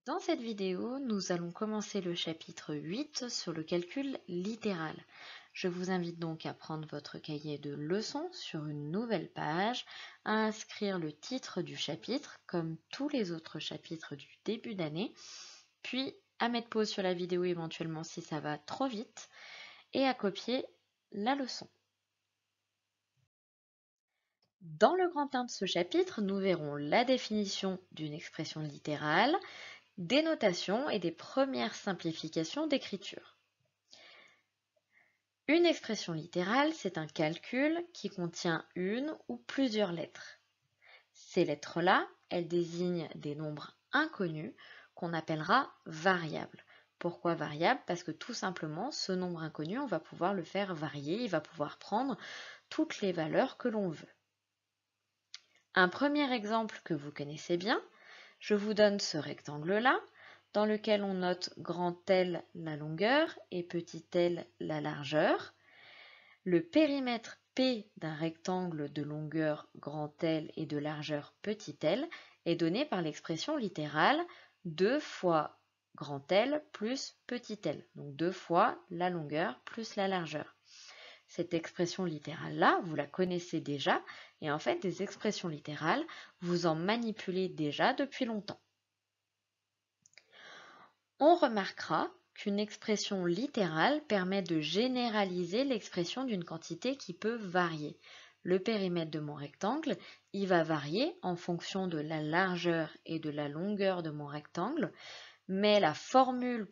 Dans cette vidéo, nous allons commencer le chapitre 8 sur le calcul littéral. Je vous invite donc à prendre votre cahier de leçons sur une nouvelle page, à inscrire le titre du chapitre comme tous les autres chapitres du début d'année, puis à mettre pause sur la vidéo éventuellement si ça va trop vite, et à copier la leçon. Dans le grand 1 de ce chapitre, nous verrons la définition d'une expression littérale, des notations et des premières simplifications d'écriture. Une expression littérale, c'est un calcul qui contient une ou plusieurs lettres. Ces lettres-là, elles désignent des nombres inconnus qu'on appellera variables. Pourquoi variable? Parce que tout simplement, ce nombre inconnu, on va pouvoir le faire varier, il va pouvoir prendre toutes les valeurs que l'on veut. Un premier exemple que vous connaissez bien, je vous donne ce rectangle-là, dans lequel on note grand L la longueur et petit l la largeur. Le périmètre P d'un rectangle de longueur grand L et de largeur petit l est donné par l'expression littérale 2 fois grand L plus petit l, donc 2 fois la longueur plus la largeur. Cette expression littérale-là, vous la connaissez déjà, et en fait, des expressions littérales, vous en manipulez déjà depuis longtemps. On remarquera qu'une expression littérale permet de généraliser l'expression d'une quantité qui peut varier. Le périmètre de mon rectangle, il va varier en fonction de la largeur et de la longueur de mon rectangle, mais la formule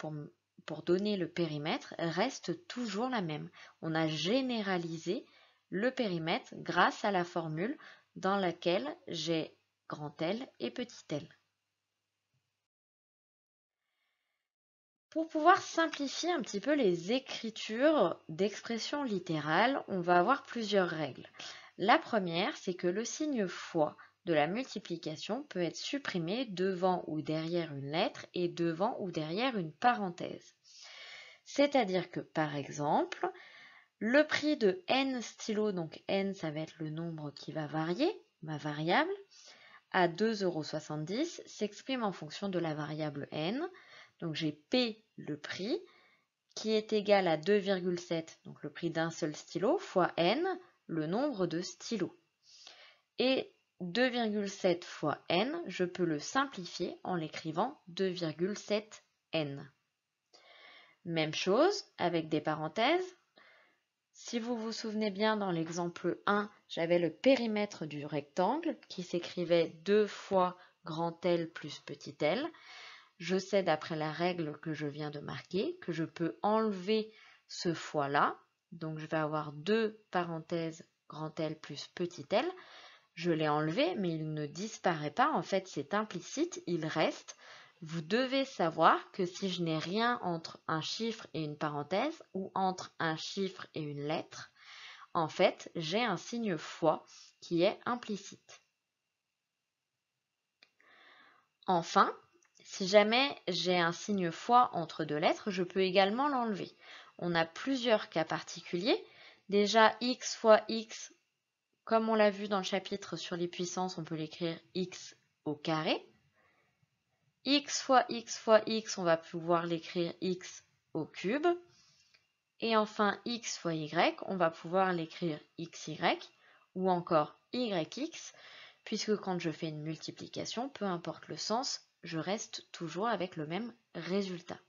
pour donner le périmètre reste toujours la même. On a généralisé le périmètre grâce à la formule dans laquelle j'ai grand L et petit l. Pour pouvoir simplifier un petit peu les écritures d'expressions littérales, on va avoir plusieurs règles. La première, c'est que le signe fois de la multiplication peut être supprimé devant ou derrière une lettre et devant ou derrière une parenthèse. C'est-à-dire que, par exemple, le prix de n stylos, donc n, ça va être le nombre qui va varier, ma variable, à 2,70 € s'exprime en fonction de la variable n. Donc j'ai P, le prix, qui est égal à 2,7, donc le prix d'un seul stylo, fois n, le nombre de stylos. Et 2,7 fois n, je peux le simplifier en l'écrivant 2,7n. Même chose avec des parenthèses. Si vous vous souvenez bien, dans l'exemple 1, j'avais le périmètre du rectangle qui s'écrivait 2 fois grand L plus petit l. Je sais d'après la règle que je viens de marquer que je peux enlever ce fois-là. Donc je vais avoir 2 parenthèses grand L plus petit l. Je l'ai enlevé, mais il ne disparaît pas. En fait, c'est implicite, il reste. Vous devez savoir que si je n'ai rien entre un chiffre et une parenthèse, ou entre un chiffre et une lettre, en fait, j'ai un signe fois qui est implicite. Enfin, si jamais j'ai un signe fois entre deux lettres, je peux également l'enlever. On a plusieurs cas particuliers. Déjà, x fois x, comme on l'a vu dans le chapitre sur les puissances, on peut l'écrire x au carré. X fois x fois x, on va pouvoir l'écrire x au cube. Et enfin, x fois y, on va pouvoir l'écrire xy ou encore yx, puisque quand je fais une multiplication, peu importe le sens, je reste toujours avec le même résultat.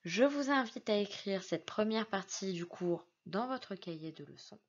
Je vous invite à écrire cette première partie du cours dans votre cahier de leçons.